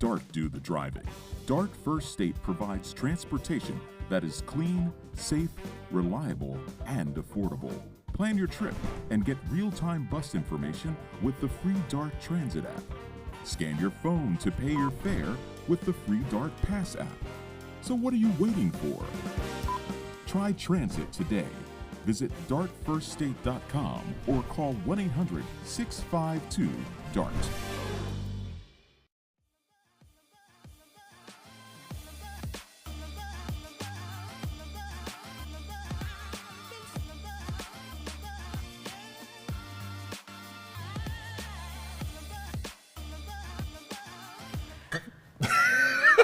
DART do the driving. DART First State provides transportation that is clean, safe, reliable, and affordable. Plan your trip and get real-time bus information with the free DART Transit app. Scan your phone to pay your fare with the free DART Pass app. So what are you waiting for? Try transit today. Visit dartfirststate.com or call 1-800-652-DART.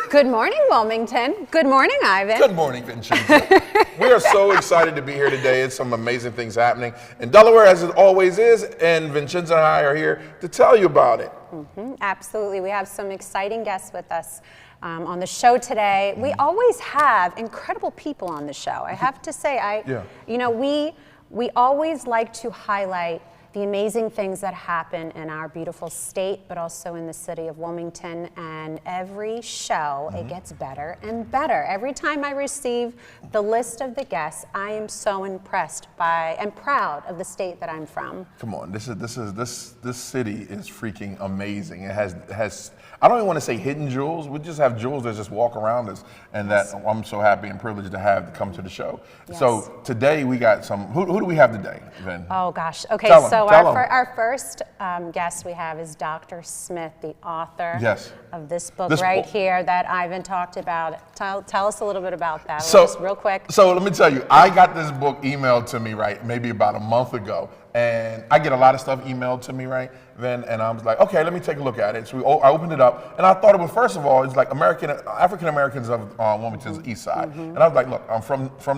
Good morning, Wilmington. Good morning, Ivan. Good morning, Vincenzo. We are so excited to be here today. It's some amazing things happening in Delaware, as it always is, and Vincenzo and I are here to tell you about it. Absolutely. We have some exciting guests with us on the show today. We always have incredible people on the show. I have to say, we always like to highlight the amazing things that happen in our beautiful state, but also in the city of Wilmington. And every show, it gets better and better. Every time I receive the list of the guests, I am so impressed by and proud of the state that I'm from. Come on, this city is freaking amazing. It has I don't even want to say hidden jewels. We just have jewels that just walk around us, and that I'm so happy and privileged to have to come to the show. Yes. So today we got some. Who do we have today, Vin? Oh gosh. Okay. Tell 'em, so tell 'em. our first guest we have is Dr. Smith, the author Yes. of this book This right book. here that Ivan talked about. Tell us a little bit about that. So, just real quick. So let me tell you, I got this book emailed to me, right, maybe about a month ago. And I get a lot of stuff emailed to me, right, Vin, and I was like, okay, let me take a look at it. So I opened it up, and I thought it was, first of all, it's like African Americans of Wilmington's Eastside. And I was like, look, I'm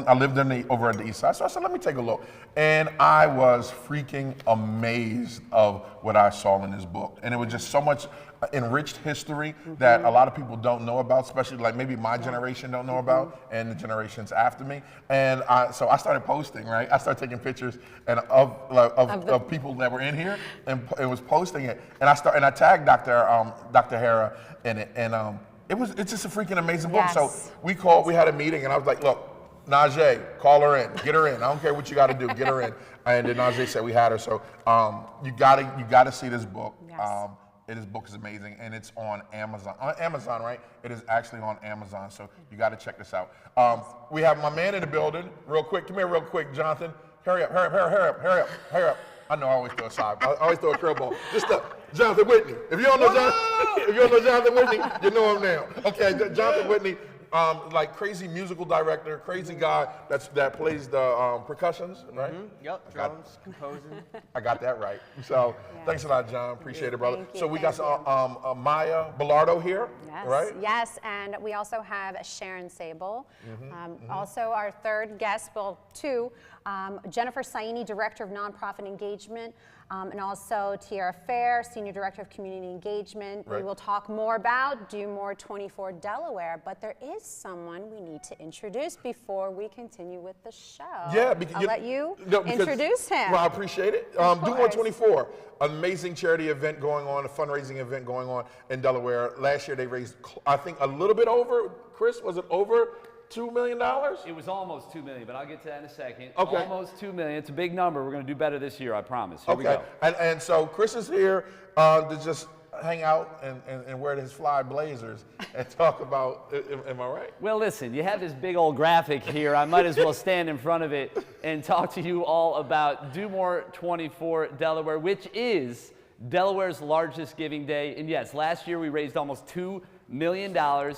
I lived over at the Eastside, so I said, let me take a look. And I was freaking amazed of what I saw in this book. And it was just so much enriched history that a lot of people don't know about, especially like maybe my generation don't know about, and the generations after me. And so I started posting, right? I started taking pictures and of people that were in here, and it was posting it. And I tagged Dr. Hera in it, and it's just a freaking amazing book. Yes. So we had a meeting, and I was like, look, Najee, call her in, get her in. I don't care what you got to do, get her in. And then Najee said we had her. So you gotta see this book. Yes. This book is amazing, and it's on Amazon. On Amazon, right? It is actually on Amazon, so you got to check this out. We have my man in the building. Real quick, come here real quick, Jonathan. Hurry up. I know I always throw a side. I always throw a curveball. Jonathan Whitney. If you don't know Jonathan Whitney, you know him now. Okay, Jonathan Whitney. Like crazy musical director, crazy guy that plays the percussions, right? Yep, drums, composing. I got that right. So thanks a lot, John. Appreciate it, brother. Thank you, So we thank got Maya Bellardo here, Yes, right? yes, and we also have Sharon Sable. Also our third guest, well, two, Jennifer Saini, Director of Nonprofit Engagement, and also Tierra Fair, Senior Director of Community Engagement. Right. We will talk more about Do More 24 Delaware, but there is someone we need to introduce before we continue with the show. Yeah, I'll let you introduce him. Well, I appreciate it. Do More 24, amazing charity event going on, a fundraising event going on in Delaware. Last year they raised, I think, a little bit over. Chris, was it over $2 million? It was almost $2 million, but I'll get to that in a second. Okay. Almost $2 million. It's a big number. We're going to do better this year, I promise. Here we Okay, go. and so Chris is here to just hang out and wear his fly blazers and talk about, am I right? Well, listen, you have this big old graphic here. I might as well stand in front of it and talk to you all about Do More 24 Delaware, which is Delaware's largest giving day. And yes, last year we raised almost $2 million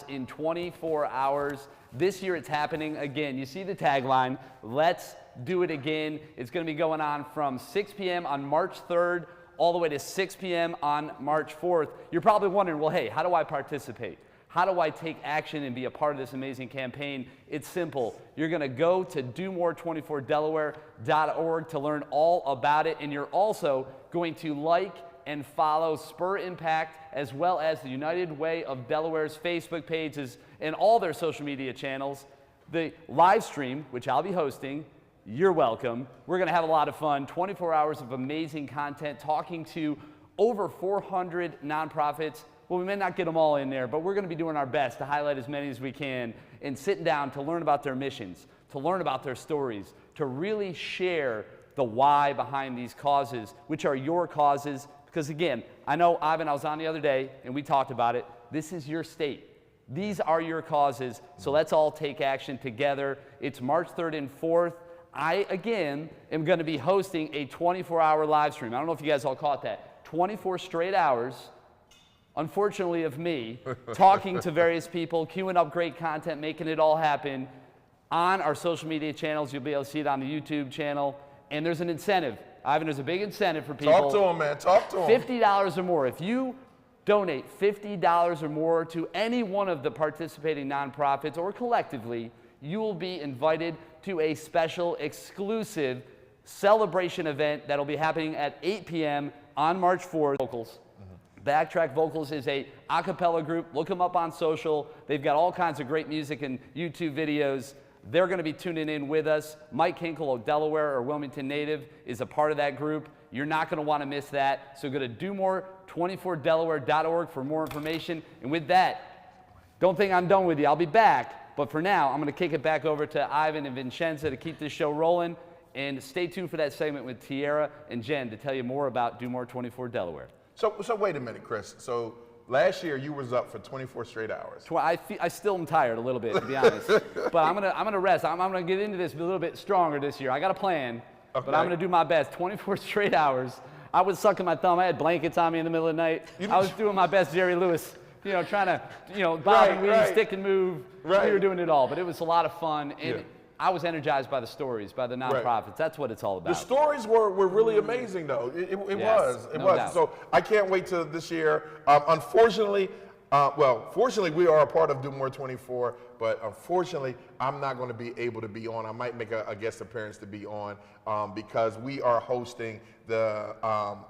in 24 hours. This year it's happening again. You see the tagline, let's do it again. It's going to be going on from 6 p.m. on March 3rd all the way to 6 p.m. on March 4th. You're probably wondering, well, hey, how do I participate? How do I take action and be a part of this amazing campaign? It's simple. You're going to go to domore24delaware.org to learn all about it, and you're also going to like and follow Spur Impact as well as the United Way of Delaware's Facebook pages and all their social media channels. The live stream, which I'll be hosting, you're welcome. We're going to have a lot of fun, 24 hours of amazing content, talking to over 400 nonprofits Well, we may not get them all in there, but we're going to be doing our best to highlight as many as we can and sitting down to learn about their missions, to learn about their stories, to really share the why behind these causes, which are your causes. Because again, I know, Ivan, I was on the other day and we talked about it. This is your state. These are your causes, so let's all take action together. It's March 3rd and 4th. I, again, am going to be hosting a 24-hour live stream. I don't know if you guys all caught that. 24 straight hours, unfortunately, of me talking to various people, queuing up great content, making it all happen on our social media channels. You'll be able to see it on the YouTube channel. And there's an incentive. Ivan, there's a big incentive for people. Talk to them, man. Talk to them. $50 or more. If you donate $50 or more to any one of the participating nonprofits or collectively, you will be invited to a special exclusive celebration event that'll be happening at 8 p.m. on March 4th. Vocals. Backtrack Vocals is a cappella group. Look them up on social. They've got all kinds of great music and YouTube videos. They're going to be tuning in with us. Mike Hinkle of Delaware or Wilmington Native is a part of that group. You're not going to want to miss that. So go to domore24delaware.org for more information. And with that, don't think I'm done with you. I'll be back. But for now, I'm going to kick it back over to Ivan and Vincenza to keep this show rolling. And stay tuned for that segment with Tierra and Jen to tell you more about Do More 24 Delaware. So wait a minute, Chris. So last year you was up for 24 straight hours. I still am tired a little bit, to be honest. But I'm gonna rest. I'm gonna get into this a little bit stronger this year. I got a plan, but I'm gonna do my best. 24 straight hours. I was sucking my thumb. I had blankets on me in the middle of the night. I was doing my best Jerry Lewis, trying to, bob and weave, stick and move. Right. We were doing it all, but it was a lot of fun. And I was energized by the stories, by the nonprofits. Right. That's what it's all about. The stories were really amazing, though. It was. So I can't wait till this year. Unfortunately, fortunately, we are a part of Do More 24, but unfortunately, I'm not going to be able to be on. I might make a guest appearance to be on because we are hosting the,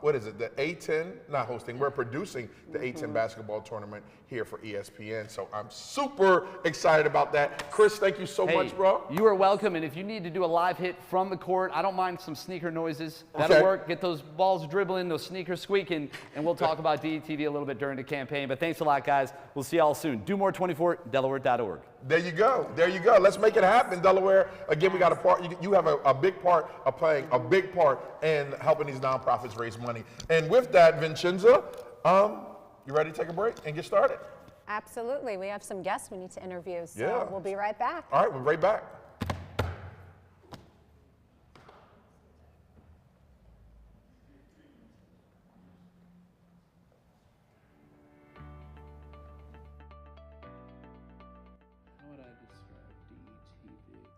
the A10, not hosting, we're producing the A10 basketball tournament here for ESPN. So I'm super excited about that. Chris, thank you so much, bro. You are welcome. And if you need to do a live hit from the court, I don't mind some sneaker noises. That'll work. Get those balls dribbling, those sneakers squeaking, and we'll talk about DETV a little bit during the campaign. But thanks a lot, guys. We'll see y'all soon. DoMore24Delaware.org. There you go. There you go. Let's make it happen, Delaware. Again, we got a part. You have a big part of playing a big part in helping these nonprofits raise money. And with that, Vincenza, you ready to take a break and get started? Absolutely. We have some guests we need to interview, so we'll be right back. All right, we'll be right back.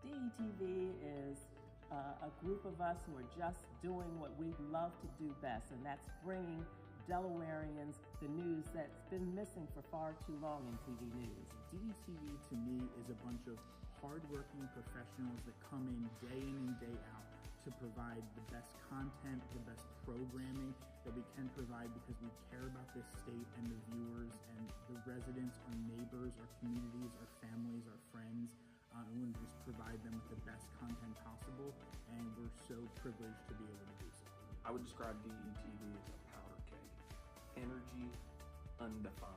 DETV is a group of us who are just doing what we love to do best, and that's bringing Delawareans the news that's been missing for far too long in TV news. DETV to me is a bunch of hardworking professionals that come in and day out to provide the best content, the best programming that we can provide because we care about this state and the viewers and the residents, our neighbors, our communities, our families, our friends. We want to just provide them with the best content possible, and we're so privileged to be able to do so. I would describe DETV as a powder keg. Energy undefined.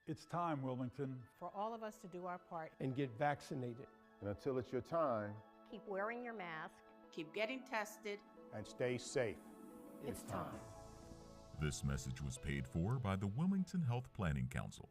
It's time, Wilmington. For all of us to do our part and get vaccinated. And until it's your time, keep wearing your mask, keep getting tested, and stay safe. It's time. This message was paid for by the Wilmington Health Planning Council.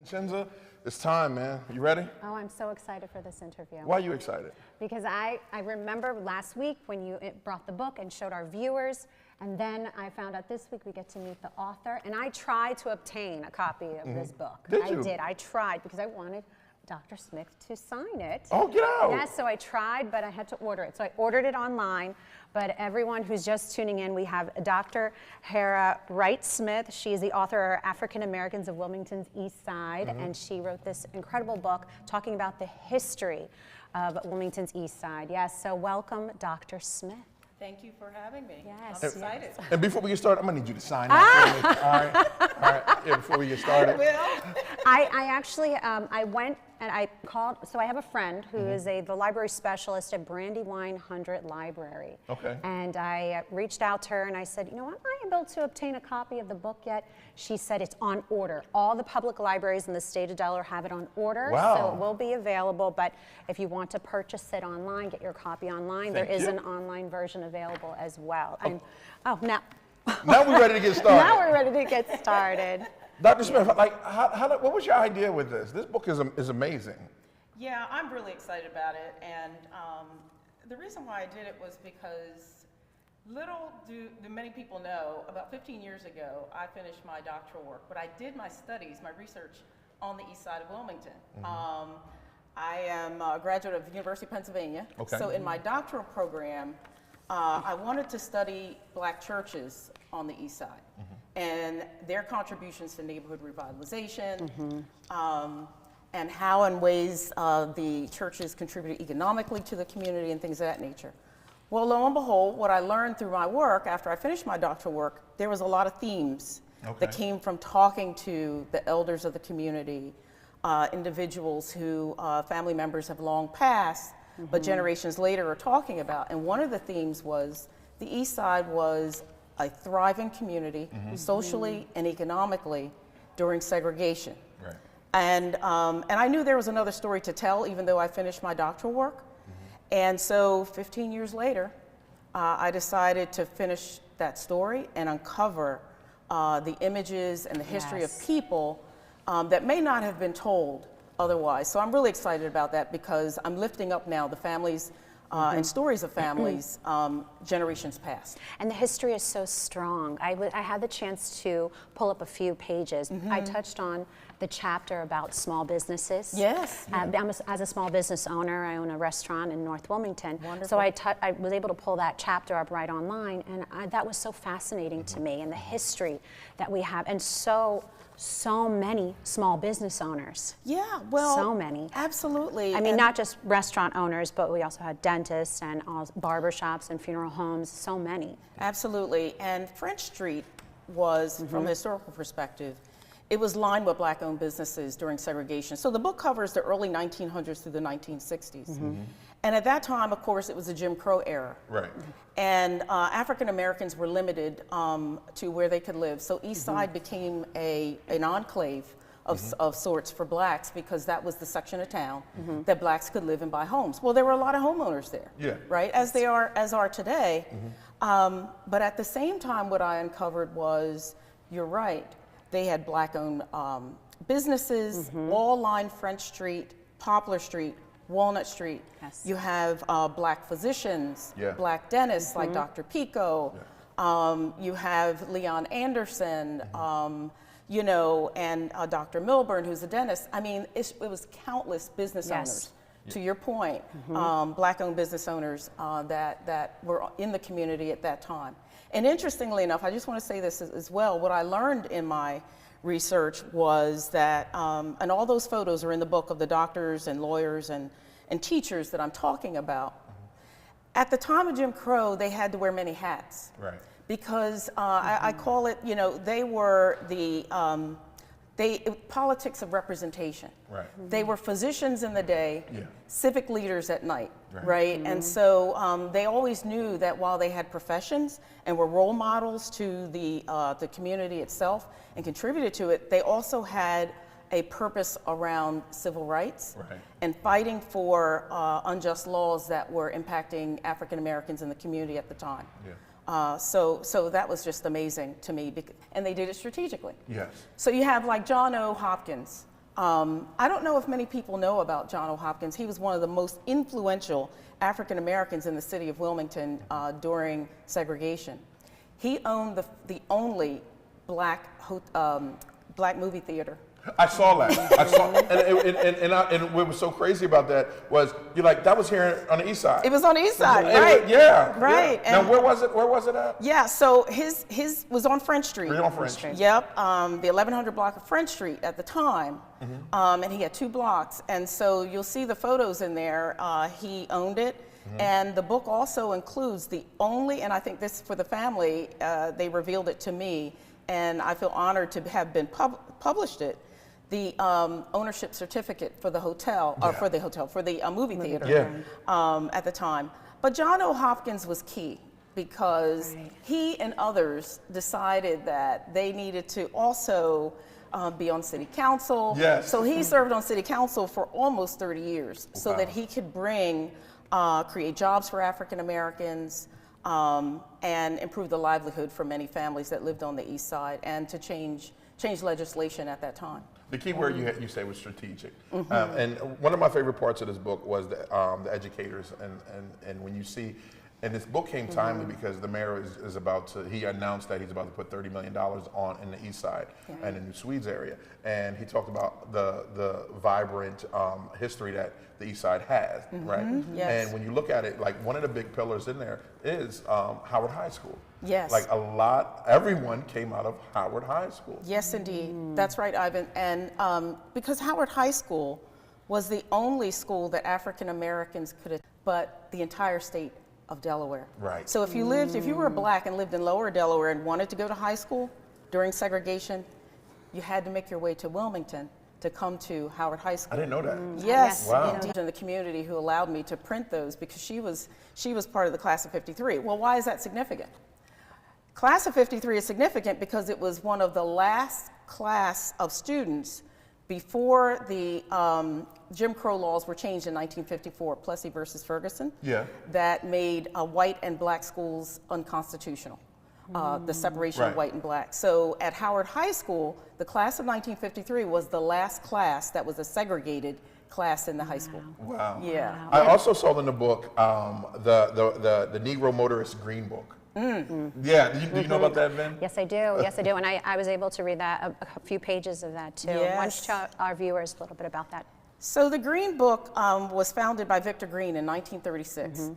Shenza, it's time, man. You ready? Oh, I'm so excited for this interview. Why are you excited? Because I remember last week when you brought the book and showed our viewers, and then I found out this week we get to meet the author, and I tried to obtain a copy of this book. Did you? I did. I tried because I wanted Dr. Smith to sign it. Oh, get out! Yes, so I tried, but I had to order it. So I ordered it online, but everyone who's just tuning in, we have Dr. Hara Wright-Smith. She is the author of African Americans of Wilmington's Eastside, and she wrote this incredible book talking about the history of Wilmington's Eastside. Yes, so welcome, Dr. Smith. Thank you for having me. Yes. I'm excited. And before we get started, I'm gonna need you to sign that for me. All right. Yeah, before we get started. I will. I actually, I went and I called, so I have a friend who is the library specialist at Brandywine 100 Library. Okay. And I reached out to her and I said, you know, am I able to obtain a copy of the book yet? She said it's on order. All the public libraries in the state of Delaware have it on order. Wow. So it will be available, but if you want to purchase it online, get your copy online, there is an online version available as well. And, now we're ready to get started. now we're ready to get started. Dr. Smith, like, what was your idea with this? This book is amazing. Yeah, I'm really excited about it, and the reason why I did it was because little do many people know, about 15 years ago, I finished my doctoral work, but I did my studies, my research on the east side of Wilmington. I am a graduate of the University of Pennsylvania, so in my doctoral program, I wanted to study Black churches on the east side and their contributions to neighborhood revitalization, and how in ways the churches contributed economically to the community and things of that nature. Well, lo and behold, what I learned through my work after I finished my doctoral work, there was a lot of themes that came from talking to the elders of the community, individuals who family members have long passed, but generations later are talking about. And one of the themes was the East Side was a thriving community, socially and economically, during segregation. Right. And I knew there was another story to tell, even though I finished my doctoral work. And so 15 years later, I decided to finish that story and uncover the images and the history of people that may not have been told otherwise. So I'm really excited about that because I'm lifting up now the families and stories of families generations past. And the history is so strong. I had the chance to pull up a few pages. I touched on the chapter about small businesses. Yes. As a small business owner, I own a restaurant in North Wilmington. Wonderful. So I was able to pull that chapter up right online, and that was so fascinating to me, and the history that we have, and so many small business owners. Yeah, well, so many. Absolutely. I mean, not just restaurant owners, but we also had dentists and barbershops and funeral homes, so many. Absolutely. And French Street was, from a historical perspective, it was lined with Black-owned businesses during segregation. So the book covers the early 1900s through the 1960s. And at that time, of course, it was the Jim Crow era. Right. And African Americans were limited to where they could live. So East Side became an enclave of sorts for Blacks because that was the section of town that Blacks could live and buy homes. Well, there were a lot of homeowners there, right? As are today. But at the same time, what I uncovered was, you're right, they had Black-owned businesses, all lined French Street, Poplar Street, Walnut Street. Yes. You have Black physicians, Black dentists like Dr. Pico. You have Leon Anderson, you know, and Dr. Milburn, who's a dentist. I mean, it was countless business owners. To your point, Black-owned business owners that were in the community at that time. And interestingly enough, I just want to say this as well, what I learned in my research was that, and all those photos are in the book of the doctors and lawyers and teachers that I'm talking about. At the time of Jim Crow, they had to wear many hats. Right. Because I call it, you know, they were the, politics of representation. Right. They were physicians in the day, civic leaders at night, right? And so they always knew that while they had professions and were role models to the community itself and contributed to it, they also had a purpose around civil rights Right. and fighting for unjust laws that were impacting African Americans in the community at the time. Yeah. So that was just amazing to me, and they did it strategically. Yes. So you have like John O. Hopkins. I don't know if many people know about John O. Hopkins. He was one of the most influential African Americans in the city of Wilmington during segregation. He owned the only black movie theater. I saw that. I saw, and what was so crazy about that was you're like, that was here on the east side. It was on the east side, right? Yeah. Right. Yeah. Now, where was it at? Yeah, so his was on French Street. Right on French Street. Yep, the 1100 block of French Street at the time. And he had 2 blocks. And so you'll see the photos in there. He owned it. And the book also includes the only, and I think this for the family, they revealed it to me, and I feel honored to have been published it, the ownership certificate for the hotel, or for the movie theater at the time. But John O. Hopkins was key because he and others decided that they needed to also be on city council. Yes. So he served on city council for almost 30 years so that he could create jobs for African Americans and improve the livelihood for many families that lived on the east side, and to change legislation at that time. The key word you say was strategic. And one of my favorite parts of this book was the educators, and when you see, and this book came timely because the mayor he announced that he's about to put $30 million on in the east side and in New Swedes area. And he talked about the vibrant history that the east side has, right? Yes. And when you look at it, like one of the big pillars in there is Howard High School. Yes. Like everyone came out of Howard High School. Yes, indeed. That's right, Ivan. And because Howard High School was the only school that African Americans could attend, but the entire state of Delaware. Right. So if you were black and lived in Lower Delaware and wanted to go to high school during segregation, you had to make your way to Wilmington to come to Howard High School. I didn't know that. Yes, Wow. indeed. In the community who allowed me to print those, because she was part of the class of '53. Well, why is that significant? Class of ficty-3 is significant because it was one of the last class of students before the Jim Crow laws were changed in 1954, Plessy versus Ferguson, that made white and black schools unconstitutional, the separation of white and black. So at Howard High School, the class of 1953 was the last class that was a segregated class in the high school. Wow. Yeah. Wow. I also saw in the book the Negro Motorist Green Book. Yeah, do you know about that, Vin? Yes, I do. Yes, I do. And I was able to read that, a few pages of that too. Yes. Why don't you tell our viewers a little bit about that? So the Green Book was founded by Victor Green in 1936.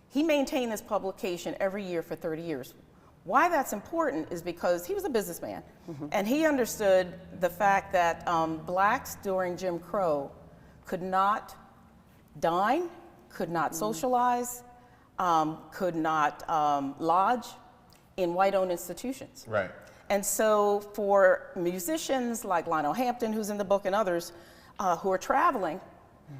He maintained this publication every year for 30 years. Why that's important is because he was a businessman, and he understood the fact that blacks during Jim Crow could not dine, could not socialize, could not lodge in white-owned institutions. Right. And so for musicians like Lionel Hampton, who's in the book, and others who are traveling,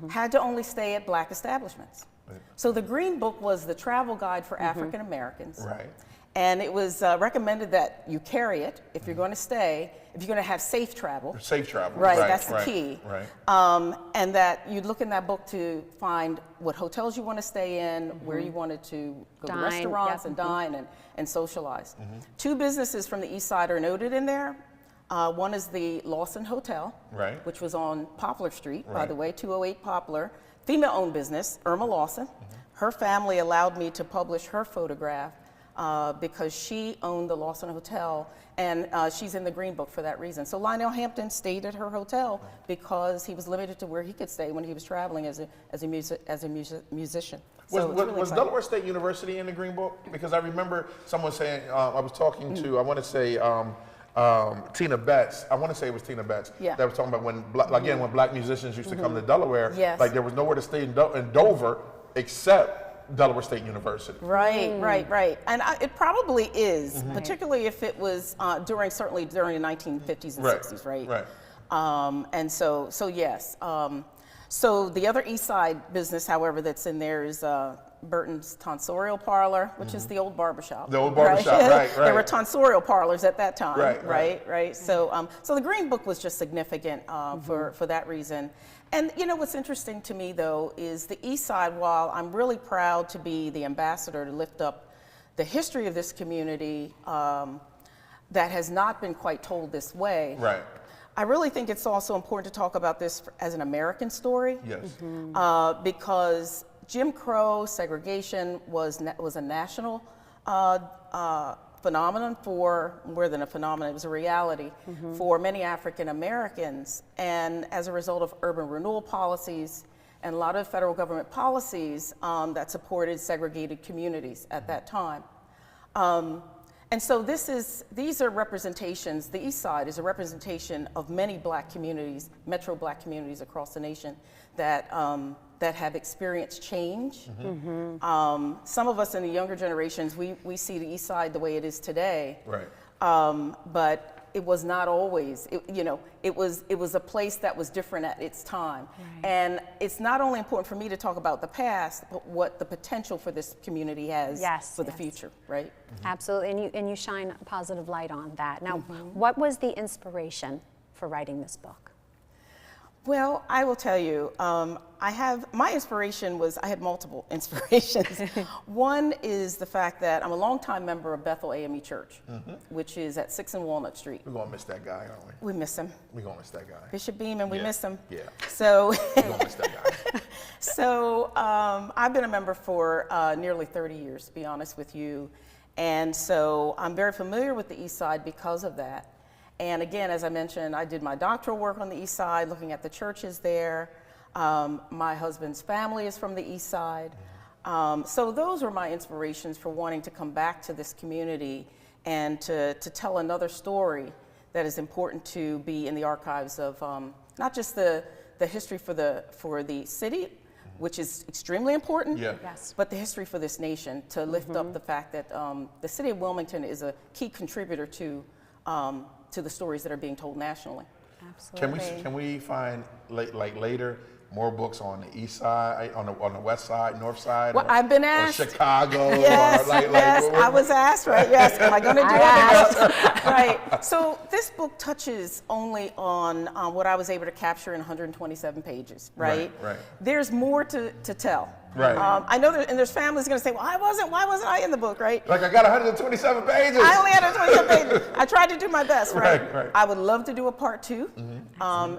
had to only stay at black establishments. Right. So the Green Book was the travel guide for African Americans. Right. And it was recommended that you carry it if you're going to stay, if you're going to have safe travel. Safe travel. Right, that's the key. Right. And that you'd look in that book to find what hotels you want to stay in, where you wanted to go to restaurants and dine and socialize. 2 businesses from the east side are noted in there. One is the Lawson Hotel, which was on Poplar Street, by the way, 208 Poplar. Female-owned business, Irma Lawson. Her family allowed me to publish her photograph because she owned the Lawson Hotel, and she's in the Green Book for that reason. So Lionel Hampton stayed at her hotel because he was limited to where he could stay when he was traveling as a musician. Was Delaware State University in the Green Book? Because I remember someone saying, I was talking to, I want to say, Tina Betts. I want to say it was Tina Betts. Yeah. That was talking about when black musicians used to come to Delaware, Yes. like there was nowhere to stay in Dover except Delaware State University. Right. And it probably is, particularly if it was certainly during the 1950s and 60s, right? And so yes. So the other East Side business, however, that's in there is Burton's Tonsorial Parlor, which is the old barbershop. The old barbershop, right. There were tonsorial parlors at that time, right. So, so the Green Book was just significant for that reason. And you know what's interesting to me though is the Eastside, while I'm really proud to be the ambassador to lift up the history of this community that has not been quite told this way. Right. I really think it's also important to talk about this as an American story. Yes. Because Jim Crow segregation was a national phenomenon more than a phenomenon, it was a reality for many African Americans. And as a result of urban renewal policies and a lot of federal government policies that supported segregated communities at that time. And so these are representations, the East Side is a representation of many black communities, metro black communities across the nation that have experienced change. Some of us in the younger generations, we see the East Side the way it is today. Right. But it was not always, it was a place that was different at its time. Right. And it's not only important for me to talk about the past, but what the potential for this community has for the future, right? Absolutely, and you shine a positive light on that. Now, what was the inspiration for writing this book? Well, I will tell you, my inspiration was, I had multiple inspirations. One is the fact that I'm a longtime member of Bethel AME Church, which is at 6 and Walnut Street. We're gonna miss that guy, aren't we? We miss him. We're gonna miss that guy. Bishop Beeman, we miss him. Yeah. So, we're gonna miss that guy. So, I've been a member for nearly 30 years, to be honest with you. And so I'm very familiar with the East Side because of that. And again, as I mentioned, I did my doctoral work on the East Side, looking at the churches there. My husband's family is from the East Side. So those were my inspirations for wanting to come back to this community and to tell another story that is important to be in the archives of not just the history for the city, which is extremely important, but the history for this nation, to lift up the fact that the city of Wilmington is a key contributor to the stories that are being told nationally. Absolutely. Can we find later more books on the East Side, on the West Side, North Side? Well, I've been asked. Or Chicago. Yes, or I was asked, right? Yes, am I going to do it? Right. So this book touches only on what I was able to capture in 127 pages, right? Right. There's more to tell. Right. I know there's families going to say, well, why wasn't I in the book, right? Like I got 127 pages. I only had 127 pages. I tried to do my best, right? Right. I would love to do a part 2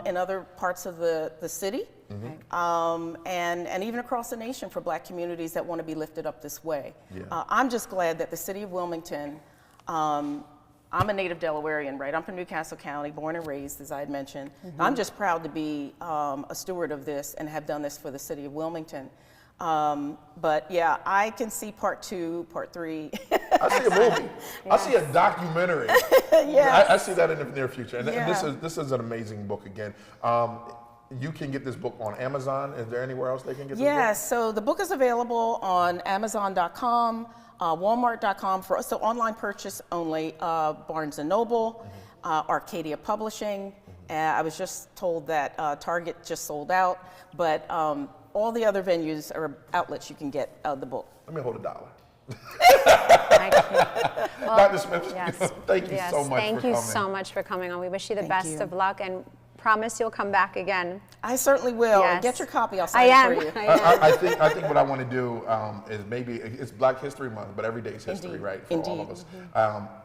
in other parts of the city. And even across the nation for black communities that want to be lifted up this way. I'm just glad that the city of Wilmington, I'm a native Delawarean, right? I'm from Newcastle County, born and raised, as I had mentioned. I'm just proud to be a steward of this and have done this for the city of Wilmington. But yeah, I can see part 2, part 3. I see a movie. I see a documentary. I see that in the near future. And this is an amazing book again. You can get this book on Amazon. Is there anywhere else they can get this book? Yes, so the book is available on Amazon.com, Walmart.com, so online purchase only, Barnes & Noble, Arcadia Publishing. I was just told that Target just sold out, but all the other venues or outlets you can get the book. Let me hold $1. Well, Dr. Smith, yes, thank you so much for coming. Thank you so much for coming on. We wish you the best of luck and promise you'll come back again. I certainly will. Yes. Get your copy. I'll sign it for you. I think what I want to do is maybe it's Black History Month, but every day is history, right, for all of us.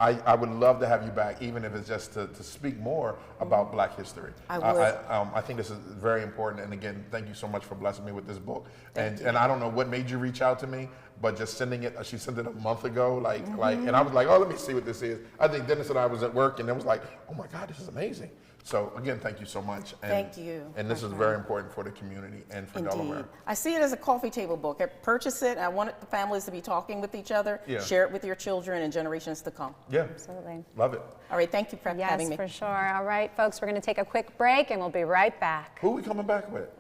I would love to have you back, even if it's just to speak more about Black history. I think this is very important. And again, thank you so much for blessing me with this book. And I don't know what made you reach out to me, but just sending it, she sent it a month ago, and I was like, oh, let me see what this is. I think Dennis and I was at work, and it was like, oh my God, this is amazing. So again, thank you so much. And, thank you. And this is very important for the community and for Delaware. I see it as a coffee table book. I purchase it, and I want the families to be talking with each other, share it with your children and generations to come. Yeah, absolutely. Love it. All right, thank you for having me. Yes, for sure. All right, folks, we're going to take a quick break, and we'll be right back. Who are we coming back with?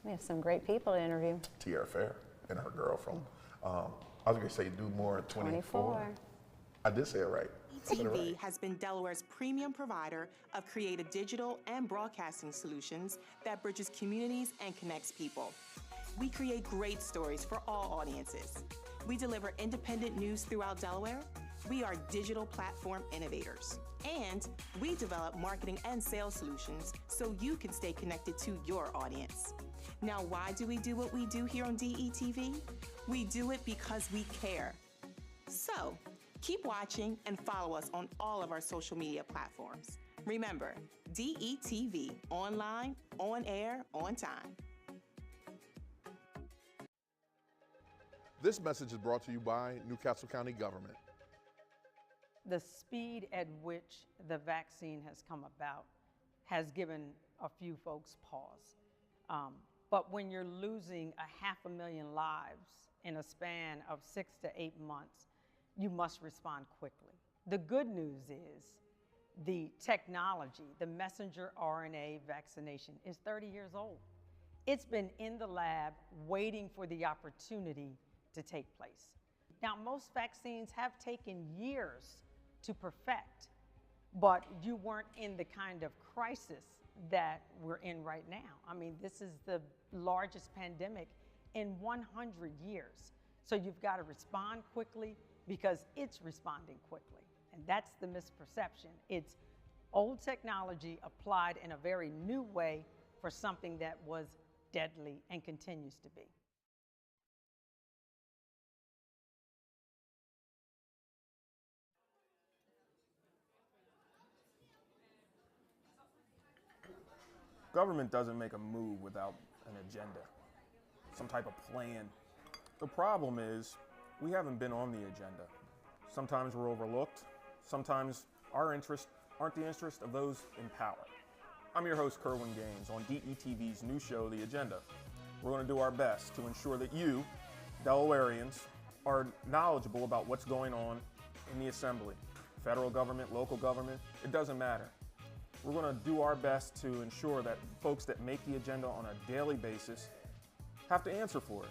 We have some great people to interview. Tierra Fair and her girl from, I was going to say Do More 24. I did say it right. DETV has been Delaware's premium provider of creative digital and broadcasting solutions that bridges communities and connects people. we create great stories for all audiences. We deliver independent news throughout Delaware. We are digital platform innovators. And we develop marketing and sales solutions so you can stay connected to your audience. Now, why do we do what we do here on DETV? We do it because we care. So, keep watching and follow us on all of our social media platforms. Remember, DETV, online, on air, on time. This message is brought to you by Newcastle County Government. The speed at which the vaccine has come about has given a few folks pause. But when you're losing 500,000 lives in a span of 6 to 8 months, you must respond quickly. The good news is the technology, the messenger RNA vaccination is 30 years old. It's been in the lab waiting for the opportunity to take place. Now, most vaccines have taken years to perfect, but you weren't in the kind of crisis that we're in right now. I mean, this is the largest pandemic in 100 years. So you've got to respond quickly because it's responding quickly. And that's the misperception. It's old technology applied in a very new way for something that was deadly and continues to be. Government doesn't make a move without an agenda, some type of plan. The problem is we haven't been on the agenda. Sometimes we're overlooked. Sometimes our interests aren't the interest of those in power. I'm your host, Kerwin Gaines, on DETV's new show, The Agenda. We're going to do our best to ensure that you, Delawareans, are knowledgeable about what's going on in the Assembly. Federal government, local government, it doesn't matter. We're going to do our best to ensure that folks that make the agenda on a daily basis have to answer for it.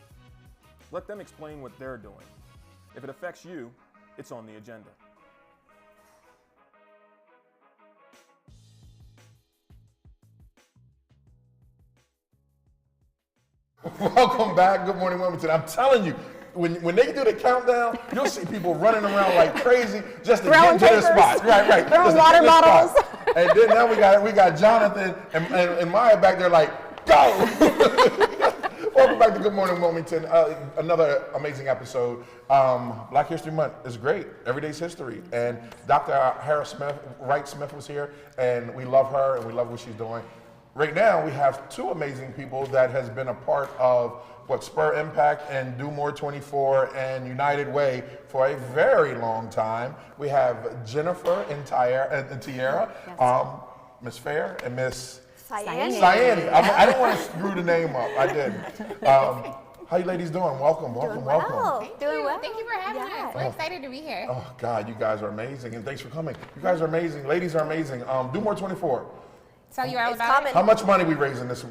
Let them explain what they're doing. If it affects you, it's on the agenda. Welcome back. Good morning, Wilmington. I'm telling you, when they do the countdown, you'll see people running around like crazy just to get to the spot. Right. Throwing water bottles. And then now we got Jonathan and Maya back there like, go! Welcome back to Good Morning Wilmington. Another amazing episode. Black History Month is great. Every day's history. And Dr. Hara Wright-Smith was here, and we love her and we love what she's doing. Right now, we have two amazing people that has been a part of Spur Impact and Do More 24 and United Way for a very long time. We have Jennifer and Tierra, Miss Fair and Miss Sayani. I didn't want to screw the name up. I didn't. How you ladies doing? Welcome. Doing well. Thank you for having us. We're excited to be here. Oh God, you guys are amazing, and thanks for coming. You guys are amazing. Ladies are amazing. Do More 24. Tell you all about it. How much money we raising this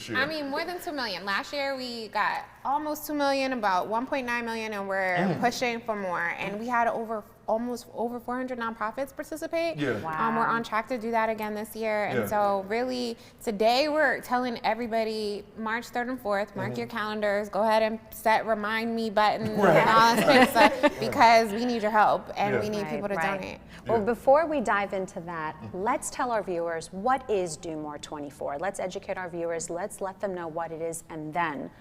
year? I mean, more than $2 million. Last year we got almost $2 million, about $1.9 million, and we're pushing for more. And we had almost over 400 nonprofits participate. Yeah. Wow. We're on track to do that again this year. And so really today we're telling everybody March 3rd and 4th, mark your calendars, go ahead and set remind me buttons and all that stuff because we need your help and we need people to donate. Well, before we dive into that, let's tell our viewers what is Do More 24. Let's educate our viewers. Let's let them know what it is, and then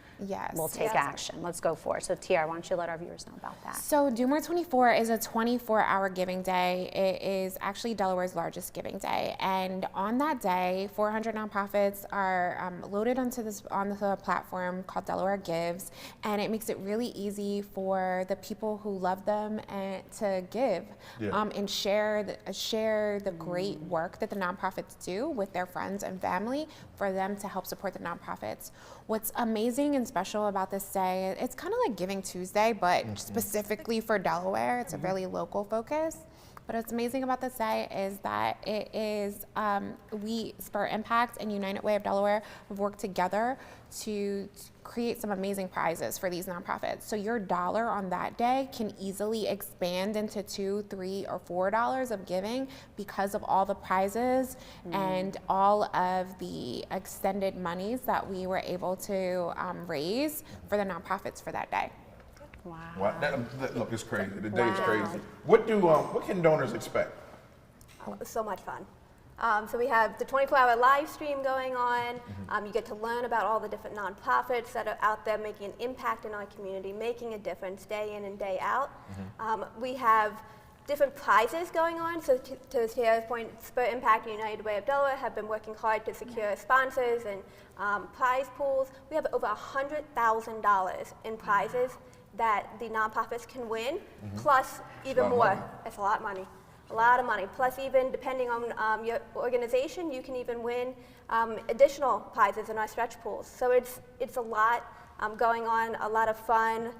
we'll take action. Let's go for it. So, Tierra, why don't you let our viewers know about that? So, Do More 24 is a 24-hour giving day. It is actually Delaware's largest giving day, and on that day, 400 nonprofits are loaded onto the platform called Delaware Gives, and it makes it really easy for the people who love them to give and share the great work that the nonprofits do with their friends and family for them to help support the nonprofits. What's amazing and special about this day, it's kind of like Giving Tuesday, but specifically for Delaware. It's a really local focus. But what's amazing about this day is that it is, we, Spur Impact and United Way of Delaware, have worked together to create some amazing prizes for these nonprofits. So your dollar on that day can easily expand into $2, $3, or $4 of giving because of all the prizes and all of the extended monies that we were able to raise for the nonprofits for that day. Wow. Look, it's crazy. The day is crazy. What can donors expect? So much fun. So we have the 24-hour live stream going on. You get to learn about all the different nonprofits that are out there making an impact in our community, making a difference day in and day out. We have different prizes going on. So to Tierra's point, Spur Impact and United Way of Delaware have been working hard to secure sponsors and prize pools. We have over $100,000 in prizes that the nonprofits can win, plus even more. It's a lot of money. A lot of money. Plus, even depending on your organization, you can even win additional prizes in our stretch pools. So it's a lot going on, a lot of fun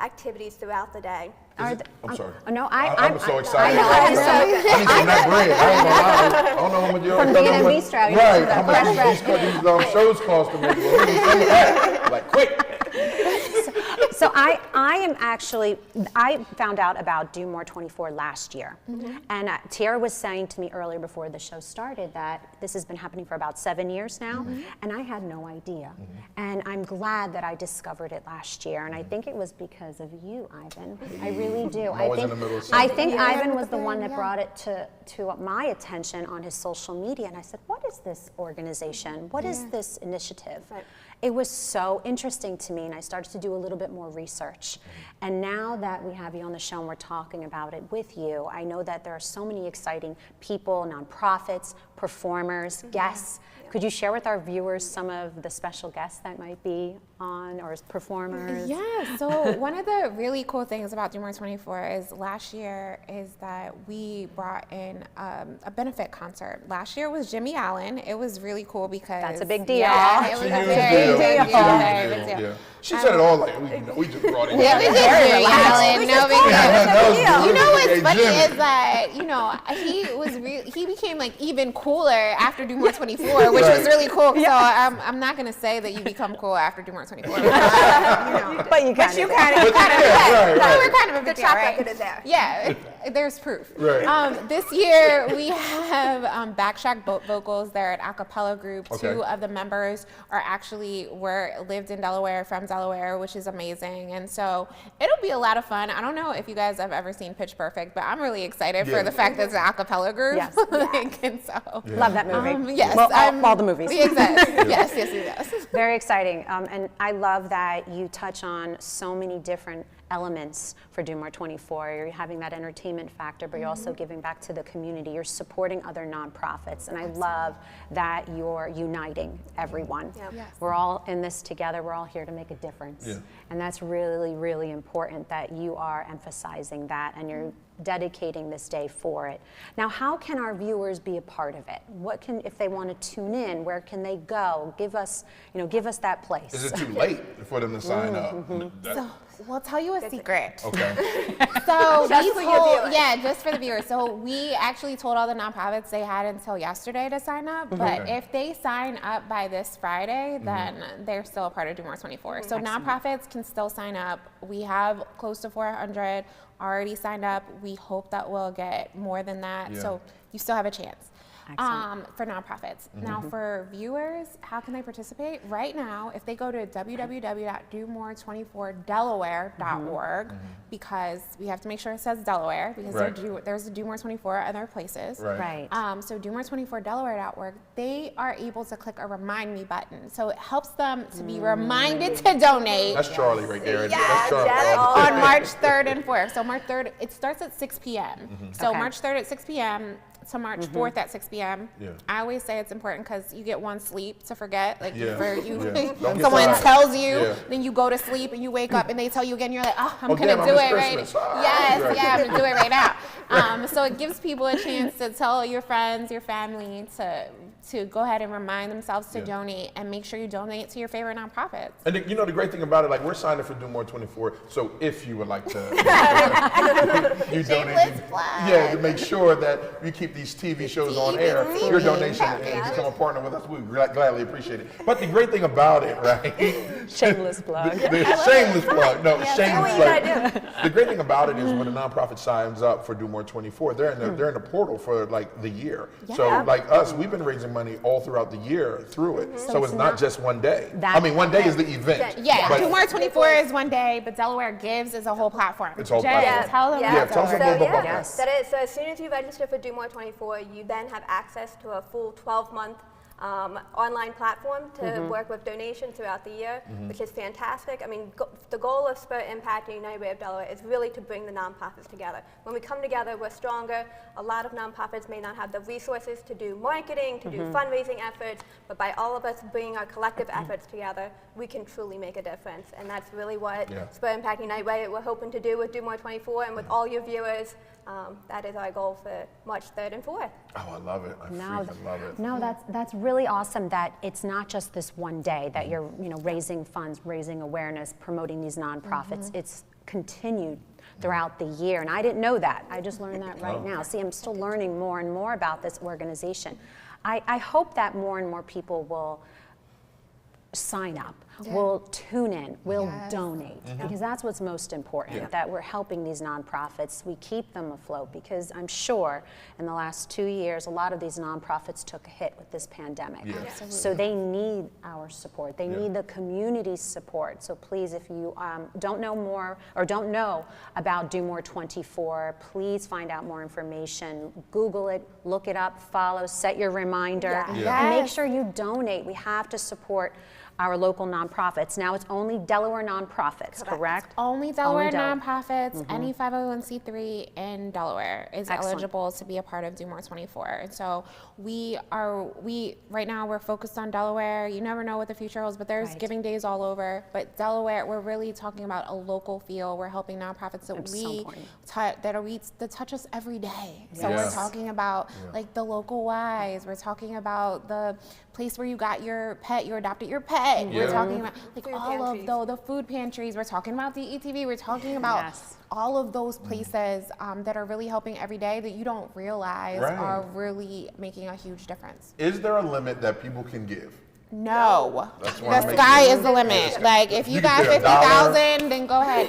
activities throughout the day. I'm sorry. No, I'm so excited. I know. I need some of that bread. I ain't gonna lie. I don't know how much you're From B&M Bistro. Right. How much these shows cost to make? Well, we need some of that. Like, quick. So I am actually, I found out about Do More 24 last year. And Tierra was saying to me earlier before the show started that this has been happening for about 7 years now, and I had no idea. And I'm glad that I discovered it last year, and I think it was because of you, Ivan. I really do. I think Ivan was the one that brought it to my attention on his social media, and I said, what is this organization? What is this initiative? It was so interesting to me, and I started to do a little bit more research. And now that we have you on the show and we're talking about it with you, I know that there are so many exciting people, nonprofits, performers, guests. Could you share with our viewers some of the special guests that might be on, or performers? Yeah, so one of the really cool things about Do More 24 is last year is that we brought in a benefit concert. Last year was Jimmy Allen. It was really cool because— That's a big deal. Yeah, it was a very big deal. She said it all like, we just brought it in. Yeah, we did Jimmy Allen, no big deal. You know what's funny is that, you know, he became like even cooler after Do More 24, which was really cool. So I'm not going to say that you become cool after Do More 24. But you kind of. We're kind of a big deal, track right? record is there. Yeah, there's proof. Right. This year we have Backtrack Vocals. They're an a cappella group. Okay. 2 of the members are actually lived in Delaware, from Delaware, which is amazing. And so it'll be a lot of fun. I don't know if you guys have ever seen Pitch Perfect, but I'm really excited for the fact that it's an a cappella group. Yes. And so, love that movie. Yes. Well, all the movies. Exactly. Yes. Very exciting. And I love that you touch on so many different elements for Do More 24. You're having that entertainment factor, but you're also giving back to the community. You're supporting other nonprofits. And I love that you're uniting everyone. Yes. We're all in this together. We're all here to make a difference. And that's really, really important that you are emphasizing that and you're dedicating this day for it. Now, how can our viewers be a part of it? What can, if they want to tune in, where can they go? Give us that place. Is it too late for them to sign up? So, we'll tell you a secret. Okay. So Just for your viewers. just for the viewers. So we actually told all the nonprofits they had until yesterday to sign up. But if they sign up by this Friday, then they're still a part of Do More 24. So nonprofits can still sign up. We have close to 400 already signed up. We hope that we'll get more than that. So you still have a chance. For nonprofits. Now for viewers, how can they participate? Right now, if they go to www.domore24delaware.org, because we have to make sure it says Delaware, because there's a Do More 24 other places. Right. So domore24delaware.org, they are able to click a Remind Me button. So it helps them to be reminded to donate. That's Charlie right there. That's Charlie. On March 3rd and 4th. So March 3rd, it starts at 6 p.m. So March 3rd at 6 p.m., to March 4th at 6 p.m. I always say it's important because you get one sleep to forget. Like someone tells you, then you go to sleep and you wake up and they tell you again. You're like, oh, I'm gonna do it right. Yes, I'm gonna do it right now. So it gives people a chance to tell your friends, your family to go ahead and remind themselves to donate, and make sure you donate to your favorite nonprofits. And the great thing about it, like, we're signed up for Do More 24. So if you would like to, you donate. To make sure that you keep these TV shows on air. Your donation and become a partner with us, we gladly appreciate it. But the great thing about it, right? Shameless plug. Shameless plug. No, shameless plug. The great thing about it is when a nonprofit signs up for Do More 24, they're in the portal for like the year. So like us, we've been raising money all throughout the year through it. So it's not just one day. I mean, one day is the event. Do More 24 is one day, but Delaware Gives is a whole platform. It's a whole platform. Tell them tell us a little bit about that. So as soon as you register for Do More 24, you then have access to a full 12-month online platform to work with donations throughout the year, which is fantastic. I mean, the goal of Spirit Impact and United Way of Delaware is really to bring the nonprofits together. When we come together, we're stronger. A lot of nonprofits may not have the resources to do marketing, to do fundraising efforts, but by all of us bringing our collective efforts together, we can truly make a difference. And that's really what Spirit Impact and United Way we're hoping to do with Do More 24 and with all your viewers. That is our goal for March 3rd and 4th. Oh, I love it. I freaking love it. No, that's really awesome that it's not just this one day that you're raising funds, raising awareness, promoting these nonprofits. It's continued throughout the year, and I didn't know that. I just learned that right now. See, I'm still learning more and more about this organization. I hope that more and more people will sign up, will tune in, will donate, because that's what's most important, that we're helping these nonprofits, we keep them afloat, because I'm sure in the last 2 years, a lot of these nonprofits took a hit with this pandemic. So they need our support, they need the community's support. So please, if you don't know more or don't know about Do More 24, please find out more information, Google it, look it up, follow, set your reminder, and make sure you donate. We have to support our local nonprofits. Now it's only Delaware nonprofits, correct? Only Delaware nonprofits, any 501c3 in Delaware is eligible to be a part of Do More 24. And so right now we're focused on Delaware. You never know what the future holds, but there's giving days all over. But Delaware, we're really talking about a local feel. We're helping nonprofits that touch us every day. So we're talking about like the local Wise. We're talking about the place where you got your pet, you adopted your pet. We're talking about like all of the food pantries. We're talking about DETV. We're talking about all of those places that are really helping every day that you don't realize are really making a huge difference. Is there a limit that people can give? No, the sky is the limit. Like if you got 50,000, then go ahead.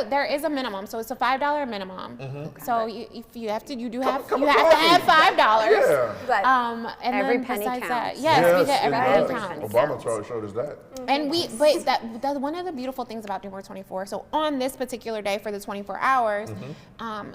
There is a minimum, so it's a $5 minimum. So if you have to, you have to have $5. And every then penny besides counts. That, because every penny counts. Obama showed us that. And that's one of the beautiful things about Do More 24. So on this particular day for the 24 hours,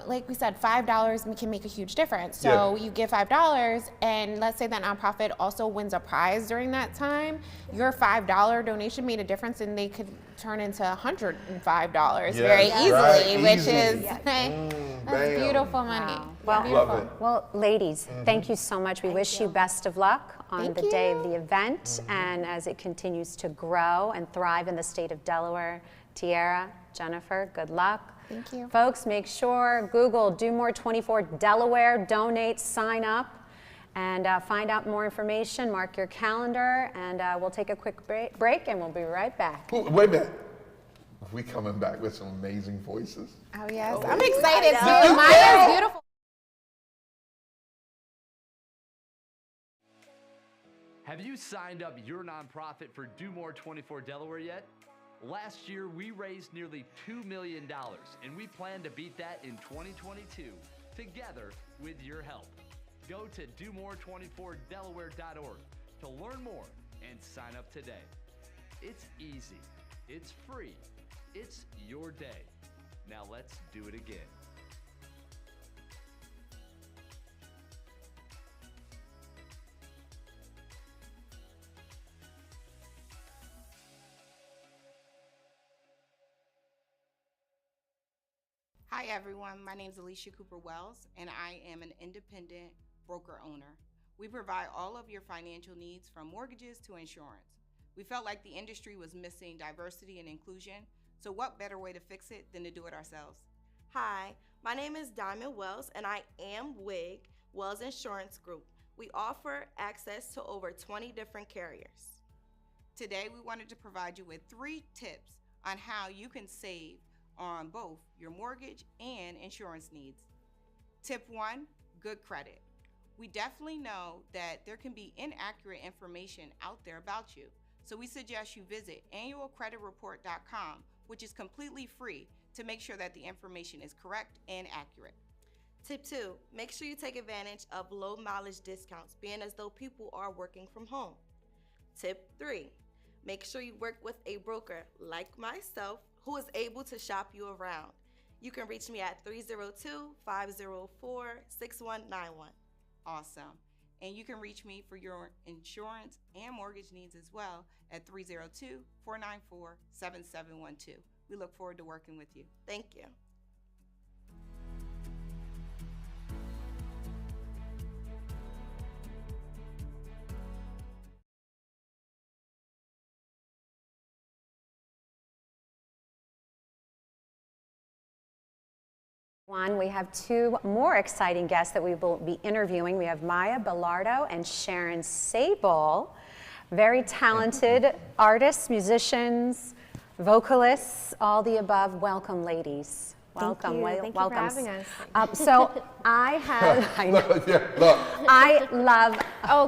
like we said, $5 can make a huge difference. So you give $5, and let's say that nonprofit also wins a prize during that time, your $5 donation made a difference, and they could turn into $105 very easily, which is that's beautiful money. Well, ladies, thank you so much. We wish you best of luck on the day of the event and as it continues to grow and thrive in the state of Delaware. Tierra, Jennifer, good luck. Thank you. Folks, make sure, Google Do More 24 Delaware, donate, sign up, and find out more information. Mark your calendar, and we'll take a quick break, and we'll be right back. Ooh, wait a minute. We coming back with some amazing voices. Oh, yes. I'm excited, too. Maya's beautiful. Have you signed up your nonprofit for Do More 24 Delaware yet? Last year, we raised nearly $2 million, and we plan to beat that in 2022, together with your help. Go to domore24delaware.org to learn more and sign up today. It's easy, it's free, it's your day. Now let's do it again. Hi everyone, my name is Alicia Cooper Wells and I am an independent broker owner. We provide all of your financial needs from mortgages to insurance. We felt like the industry was missing diversity and inclusion, so what better way to fix it than to do it ourselves? Hi, my name is Diamond Wells and I am WIG, Wells Insurance Group. We offer access to over 20 different carriers. Today we wanted to provide you with 3 tips on how you can save on both your mortgage and insurance needs. Tip 1, good credit. We definitely know that there can be inaccurate information out there about you, so we suggest you visit annualcreditreport.com, which is completely free, to make sure that the information is correct and accurate. Tip 2, make sure you take advantage of low mileage discounts, being as though people are working from home. Tip 3, make sure you work with a broker like myself who is able to shop you around. You can reach me at 302-504-6191. Awesome. And you can reach me for your insurance and mortgage needs as well at 302-494-7712. We look forward to working with you. Thank you. We have 2 more exciting guests that we will be interviewing. We have Maya Bellardo and Sharon Sable, very talented artists, musicians, vocalists, all the above. Welcome, ladies. Welcome. Thank you for having us. So I had, I love,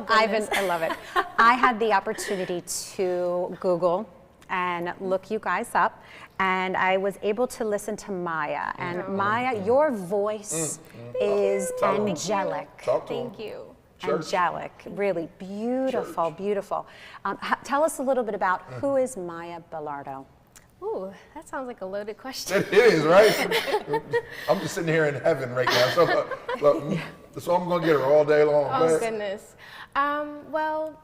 Ivan, I love it. I had the opportunity to Google and look you guys up, and I was able to listen to Maya. And Maya, your voice is angelic. Thank you. Angelic, really beautiful, beautiful. Tell us a little bit about who is Maya Bellardo? Ooh, that sounds like a loaded question. It is, right? I'm just sitting here in heaven right now, so I'm gonna get her all day long. Oh, goodness. Well,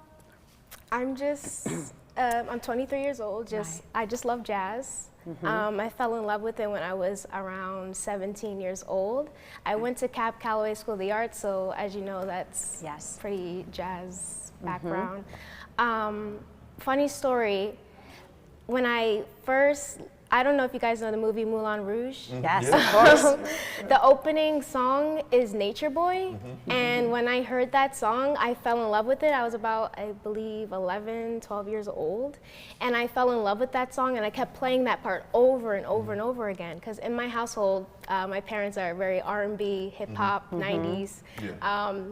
I'm just, I'm 23 years old. I just love jazz. I fell in love with it when I was around 17 years old. I went to Callaway School of the Arts, so as you know, that's pretty jazz background. Funny story, when I don't know if you guys know the movie Moulin Rouge. Yes, of course. The opening song is Nature Boy, and when I heard that song, I fell in love with it. I was about, I believe, 11, 12 years old, and I fell in love with that song, and I kept playing that part over and over and over again, because in my household, my parents are very R&B, hip-hop, 90s,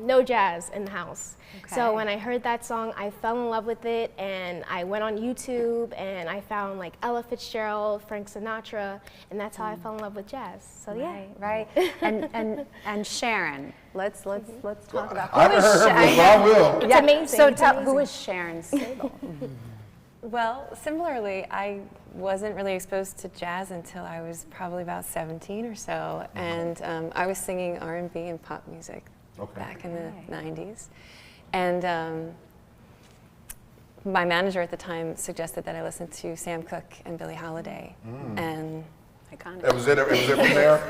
no jazz in the house. Okay. So when I heard that song, I fell in love with it, and I went on YouTube, and I found like Ella Fitzgerald, Frank Sinatra, and that's how I fell in love with jazz. So Right. And Sharon, let's talk about I haven't heard her, but I will. It's amazing. So who is Sharon Sable? Well, similarly, I wasn't really exposed to jazz until I was probably about 17 or so, and I was singing R&B and pop music back in the 90s. And my manager at the time suggested that I listen to Sam Cooke and Billie Holiday, and iconic. It was it from there?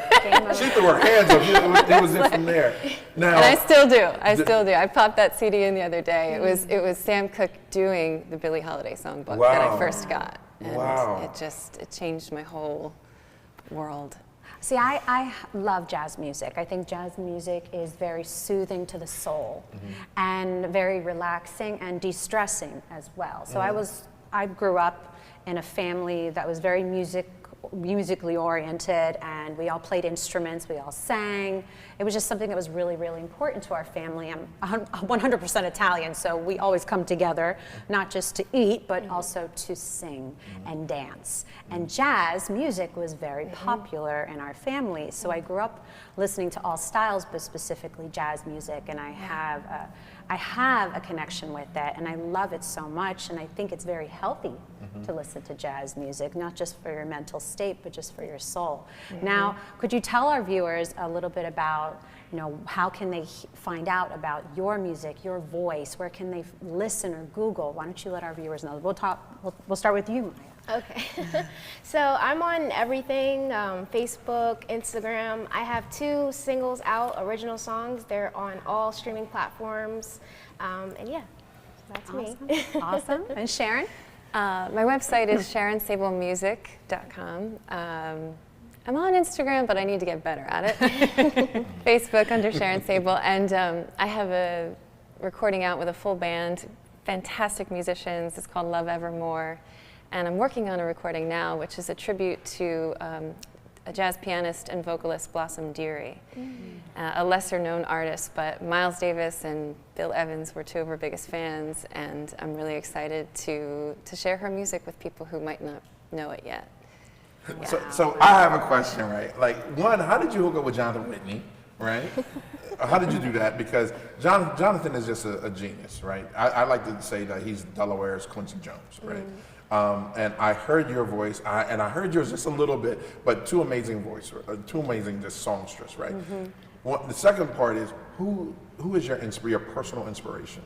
She threw her hands up. It was it from there. Now, and I still do. I popped that CD in the other day. It was Sam Cooke doing the Billie Holiday songbook that I first got, and it changed my whole world. See, I love jazz music. I think jazz music is very soothing to the soul and very relaxing and de-stressing as well. So I grew up in a family that was very musically oriented, and we all played instruments, we all sang. It was just something that was really, really important to our family. I'm 100% Italian, so we always come together, not just to eat, but also to sing and dance. And jazz music was very popular in our family, so I grew up listening to all styles, but specifically jazz music, and I have a connection with that, and I love it so much, and I think it's very healthy to listen to jazz music, not just for your mental state, but just for your soul. Now, could you tell our viewers a little bit about, how can they find out about your music, your voice? Where can they listen or Google? Why don't you let our viewers know? We'll start with you, Maya. Okay. So I'm on everything, Facebook, Instagram. I have 2 singles out, original songs. They're on all streaming platforms. And yeah, that's me. Awesome. And Sharon? My website is SharonSableMusic.com. I'm on Instagram, but I need to get better at it. Facebook under Sharon Sable. And I have a recording out with a full band, fantastic musicians. It's called Love Evermore. And I'm working on a recording now, which is a tribute to a jazz pianist and vocalist, Blossom Dearie, a lesser-known artist, but Miles Davis and Bill Evans were 2 of her biggest fans, and I'm really excited to share her music with people who might not know it yet. Yeah. So I have a question, right? Like, one, how did you hook up with Jonathan Whitney, right? How did you do that? Because Jonathan is just a genius, right? I like to say that he's Delaware's Quincy Jones, right? And I heard your voice, and I heard yours just a little bit, but 2 amazing two amazing just songsters, right? The second part is, who is your personal inspiration?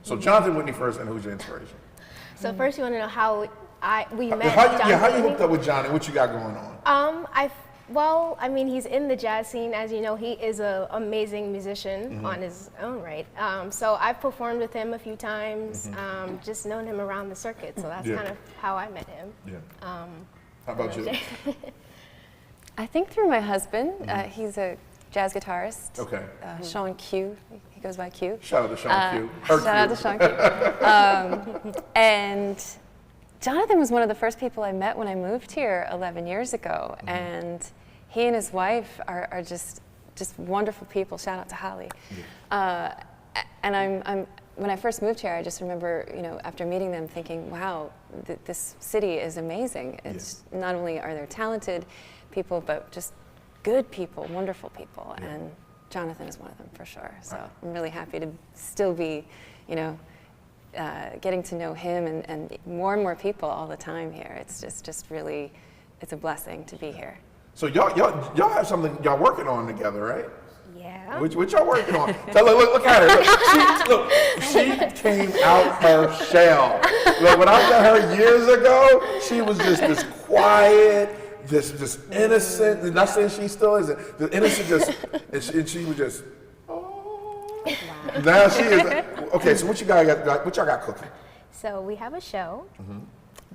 So Jonathan Whitney first, and who's your inspiration? So first you want to know how we met. How you hooked up with Johnny? What you got going on? Well, I mean, he's in the jazz scene. As you know, he is an amazing musician on his own right. So I've performed with him a few times, just known him around the circuit. So that's kind of how I met him. How about you? I think through my husband. He's a jazz guitarist. Okay. Sean Q. He goes by Q. Shout out to Sean Q. Shout out to Sean Q. And Jonathan was one of the first people I met when I moved here 11 years ago, and he and his wife are just wonderful people. Shout out to Holly. And when I first moved here, I just remember, after meeting them, thinking, wow, this city is amazing. It's not only are there talented people, but just good people, wonderful people, and Jonathan is one of them for sure. So I'm really happy to still be, getting to know him and more people all the time here. It's just really, it's a blessing to be here. So y'all have something y'all working on together, right? Yeah. What y'all working on? Look at her. She came out her shell. Look, when I met her years ago, she was just this quiet, just innocent. Not saying she still isn't. The innocent, and she was just. Oh. Wow. Now she is. Okay, so what y'all got cooking? So we have a show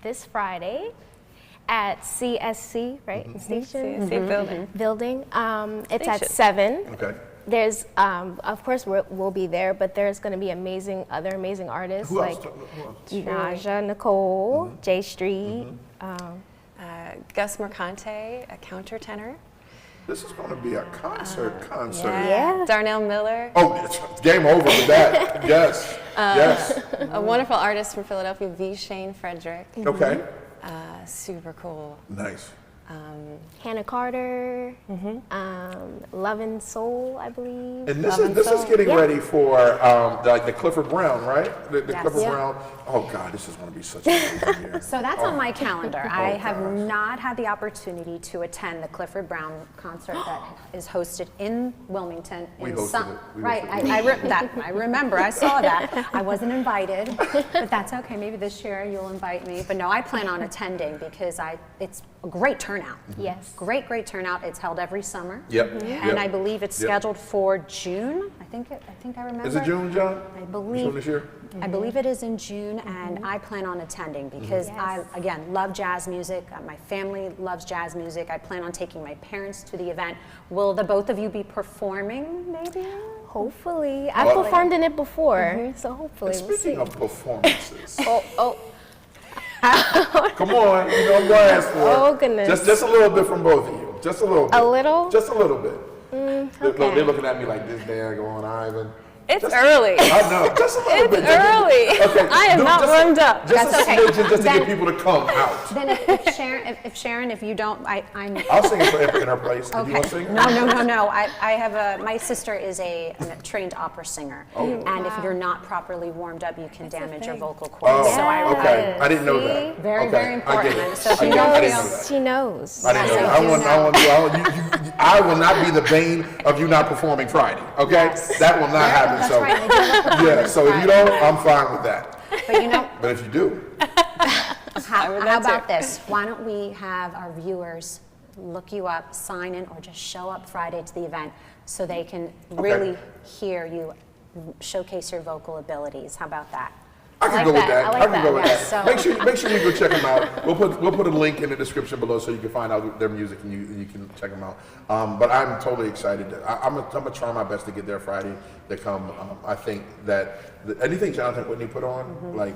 this Friday at CSC, right? Station building. It's at 7. Okay. There's, of course, we'll be there, but there's going to be other amazing artists like Naja Nicole, J Street, Gus Mercante, a countertenor. This is going to be a concert. Yeah. Darnell Miller. Oh, it's game over with that. Yes. Yes. A wonderful artist from Philadelphia, V. Shane Frederick. Okay. Super cool. Nice. Hannah Carter, Love and Soul, I believe. And this is getting ready for the Clifford Brown, right? The Clifford Brown. Oh God, this is going to be such a good year. So that's on my calendar. I have not had the opportunity to attend the Clifford Brown concert that is hosted in Wilmington. We hosted it. Right. I remember. I saw that. I wasn't invited, but that's okay. Maybe this year you'll invite me. But no, I plan on attending because it's a great turnout. Yes. Great turnout. It's held every summer. Yep. And I believe it's scheduled for June. I think I remember. Is it June, John? I believe. June this year? I believe it is in June, and I plan on attending because I, again, love jazz music. My family loves jazz music. I plan on taking my parents to the event. Will the both of you be performing, maybe? Hopefully. I've performed in it before, so hopefully. Speaking of performances. Oh. Come on, you know what I'm going to ask for. Oh, goodness. Just a little bit from both of you. Just a little bit. A little? Just a little bit. Okay. They're looking at me like this, there, going, Ivan. It's early. I know, just a little bit. It's early. Okay. I am not warmed up. Just a smidgen just to get people to come out. Then if Sharon, if you don't, I'm. I'll sing it in her place. Okay. Do you want to sing? No. I have my sister is a trained opera singer, and if you're not properly warmed up, you can damage your vocal cords. So I didn't know that. Very important. So she knows. I didn't know that. I will not be the bane of you not performing Friday. Okay, that will not happen. That's so right. so if you don't, I'm fine with that. But But if you do, How about this? Why don't we have our viewers look you up, sign in, or just show up Friday to the event so they can really hear you showcase your vocal abilities. How about that? I can go with that. I can go with that. So Make sure you go check them out. We'll put a link in the description below so you can find out their music and you can check them out. But I'm totally excited. I'm gonna try my best to get there Friday to come. I think that anything Jonathan Whitney put on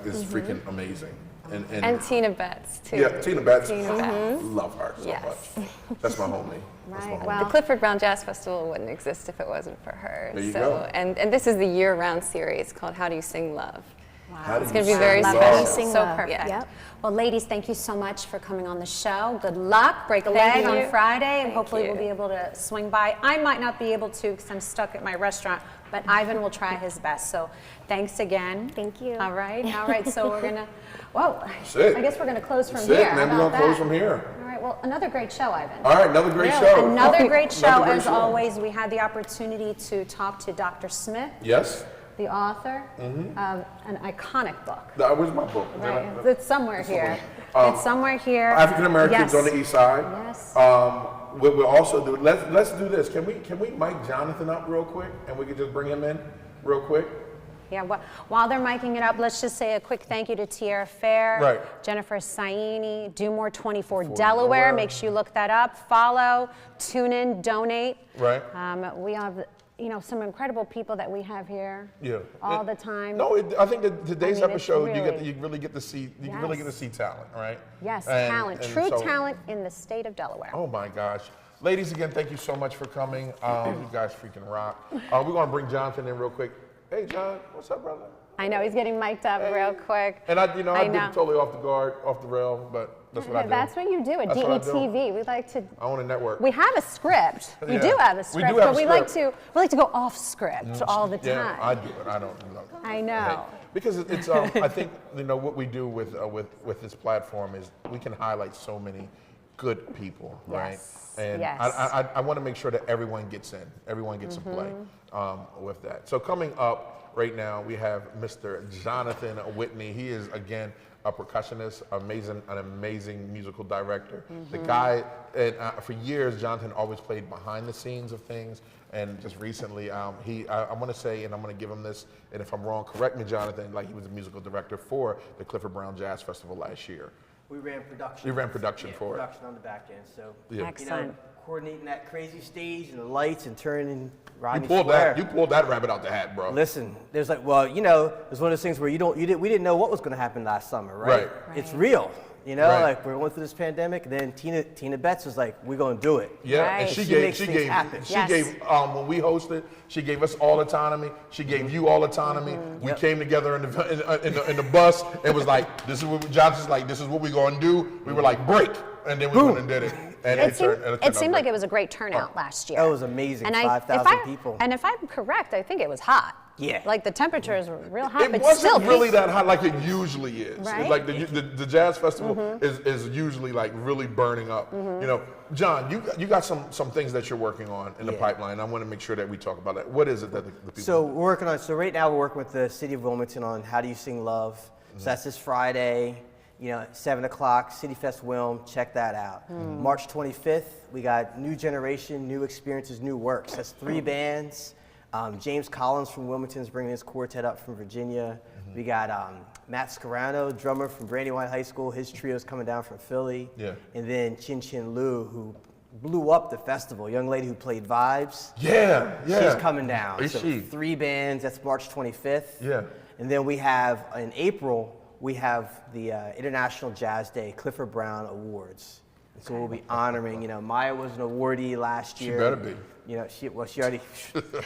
is freaking amazing. And Tina Betts too. Yeah, Tina Betts. Tina Betts. Love her so much. That's my homie. Right. Well, the Clifford Brown Jazz Festival wouldn't exist if it wasn't for her. There you go. And this is the year-round series called How Do You Sing Love? Wow. It's going to be very special. So perfect. Yeah. Yep. Well, ladies, thank you so much for coming on the show. Good luck. Break a leg on Friday, and hopefully we'll be able to swing by. I might not be able to because I'm stuck at my restaurant, but Ivan will try his best. So thanks again. Thank you. All right. All right. So we're going to, whoa, Sick. I guess we're going to close from Sick, here. man. We're going to close from here. All right. Well, another great show, Ivan. All right. Another great show. Another great show. Another great As show. always, we had the opportunity to talk to Dr. Smith. Yes. The author of an iconic book. Where's my book? Right. It's somewhere here. It's somewhere here. African Americans on the East Side. Yes. We'll also do. Let's do this. Can we mic Jonathan up real quick, and we can just bring him in real quick? Yeah. While they're miking it up, let's just say a quick thank you to Tierra Fair. Right. Jennifer Saini, Do More 24 Delaware. Make sure you look that up. Follow, tune in, donate. Right. We have some incredible people that we have here. Yeah. All the time. No, I think that today's episode really, you really get to see talent, right? Yes, And talent, true talent in the state of Delaware. Oh my gosh. Ladies, again, thank you so much for coming. You guys freaking rock. We're going to bring Jonathan in real quick. Hey, John, what's up, brother? I know, he's getting mic'd up real quick. And I've been totally off the rail, but that's what I do. That's what you do at DETV. We like to. I want to network. We have a script. We do have a script, but we like to go off script all the time. Yeah, I do it. I don't. I know. Because it's I think what we do with this platform is we can highlight so many good people, right? And I want to make sure that everyone gets in, everyone gets to play with that. So coming up right now, we have Mr. Jonathan Whitney. He is, again, a percussionist, an amazing musical director. The guy, for years, Jonathan always played behind the scenes of things. And just recently, I want to say, and I'm going to give him this, and if I'm wrong, correct me, Jonathan, he was a musical director for the Clifford Brown Jazz Festival last year. We ran production. You ran production for production on the back end. So, Excellent. Coordinating that crazy stage and the lights and turning Rodney You pulled that rabbit out the hat, bro. Listen, there's it's one of those things where we didn't know what was going to happen last summer, right? It's real. We're going through this pandemic, and then Tina Betts was like, we're going to do it. Yeah, and she gave when we hosted, she gave us all autonomy. She gave you all autonomy. We came together in the bus. It was like, this is what Johnson's like. This is what we're going to do. We were like, break, and then we went and did it. And it seemed like it was a great turnout last year. That was amazing. 5,000 people. And if I'm correct, I think it was hot. Yeah. Like the temperatures were real hot, it but wasn't still really that hot like it usually is. Right? It's like the Jazz Festival is usually like really burning up. John, you got some things that you're working on in the pipeline. I want to make sure that we talk about that. What is it that the people So we're working on, right now we're working with the city of Wilmington on How Do You Sing Love? So that's this Friday, 7 o'clock, City Fest Wilm, check that out. March 25th, we got New Generation, New Experiences, New Works. That's 3 bands. James Collins from Wilmington is bringing his quartet up from Virginia. We got Matt Scarano, drummer from Brandywine High School. His trio is coming down from Philly. Yeah. And then Chin Chin Lu, who blew up the festival. Young lady who played Vibes. Yeah. She's coming down. Is she? 3 bands. That's March 25th. Yeah. And then we have, in April, we have the International Jazz Day Clifford Brown Awards. And so we'll be honoring, Maya was an awardee last year. She better be. She already,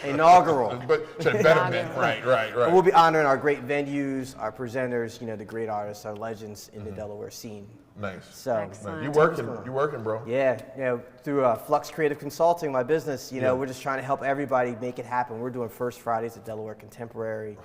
inaugural. But she better be. Right. But we'll be honoring our great venues, our presenters, the great artists, our legends in the Delaware scene. Nice. So you working, bro. Yeah, through Flux Creative Consulting, my business, we're just trying to help everybody make it happen. We're doing First Fridays at Delaware Contemporary.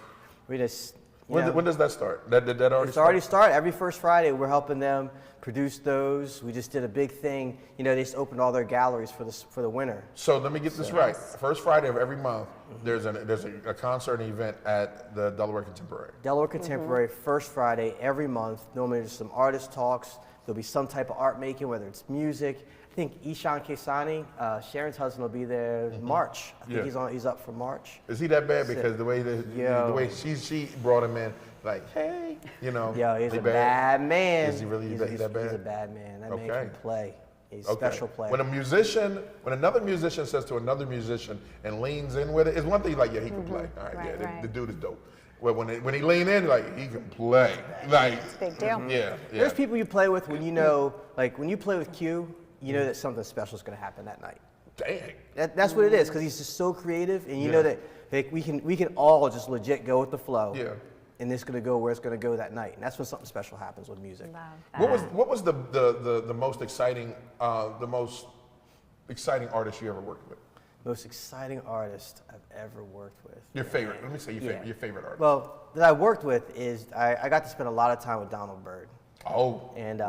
When does that start? Did that already It's already started. Every first Friday, we're helping them produce those. We just did a big thing. You know, they just opened all their galleries for the winter. So let me get this right. First Friday of every month, there's a concert and event at the Delaware Contemporary. Delaware Contemporary, first Friday every month. Normally there's some artist talks. There'll be some type of art making, whether it's music. I think Ishan Kesani, Sharon's husband, will be there in March. I think he's up for March. Is he that bad? Because the way she brought him in, like, hey, you know. Yo, he's a bad man. Is he really that bad? He's a bad man. That man can play. He's a special player. When another musician says to another musician and leans in with it, it's one thing like, yeah, he can play. All right, the dude is dope. Well, when he lean in, like, he can play. Like, it's a big deal. Yeah. There's people you play with when you know, like when you play with Q, you know that something special is going to happen that night. Dang. That's what it is, because he's just so creative, and you know that we can all just legit go with the flow. Yeah. And it's going to go where it's going to go that night, and that's when something special happens with music. What was the most exciting artist you ever worked with? Most exciting artist I've ever worked with. Your favorite? Let me say your favorite artist. Well, that I worked with is I got to spend a lot of time with Donald Byrd. Oh. And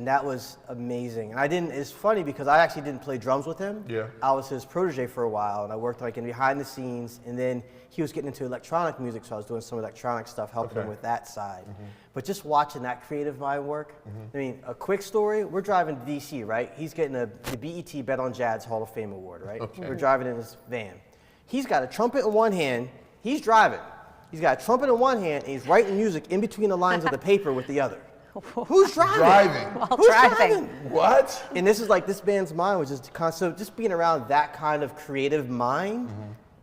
that was amazing. And it's funny because I actually didn't play drums with him. Yeah. I was his protege for a while, and I worked like in behind the scenes, and then he was getting into electronic music, so I was doing some electronic stuff, helping him with that side. But just watching that creative mind work, I mean, a quick story, we're driving to DC, right? He's getting the BET Bet on Jazz Hall of Fame award, right? Okay. We're driving in his van. He's got a trumpet in one hand, he's driving. He's got a trumpet in one hand, and he's writing music in between the lines of the paper with the other. Who's driving? Who's driving? What? And this is like, this band's mind was just constant. Just being around that kind of creative mind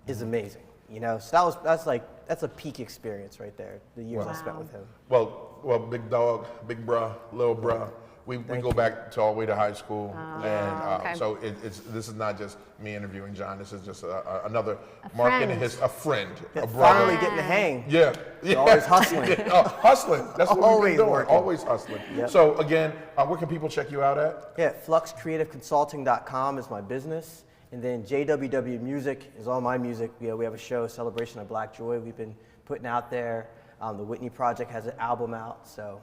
is amazing. You know, so that's a peak experience right there. The years I spent with him. Well, big dog, big bruh, little bruh. We go back to all the way to high school, so this is not just me interviewing John. This is just another marking a friend, a brother. Finally getting the hang. Yeah. Always hustling. Hustling. That's what we've been doing. Working. Always hustling. Yep. So again, where can people check you out at? Yeah, fluxcreativeconsulting.com is my business, and then JWW Music is all my music. We have a show, Celebration of Black Joy. We've been putting out there. The Whitney Project has an album out, so.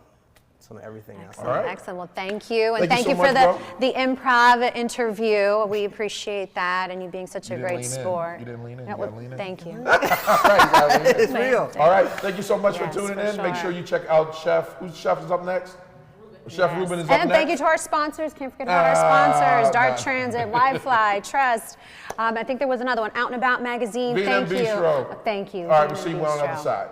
Some of everything else. Excellent. Well, thank you. And thank you for the improv interview. We appreciate that, and you being such a great sport. You didn't lean in. Thank you. It's real. All right. Thank you so much for tuning in. Make sure you check out Chef. Who's Chef is up next? Chef Ruben is up next. And thank you to our sponsors. Can't forget about our sponsors. Dart Transit, Wi-Fly, Trust. I think there was another one. Out and About Magazine. Thank you. Bistro. Thank you. All right. We'll see you on the other side.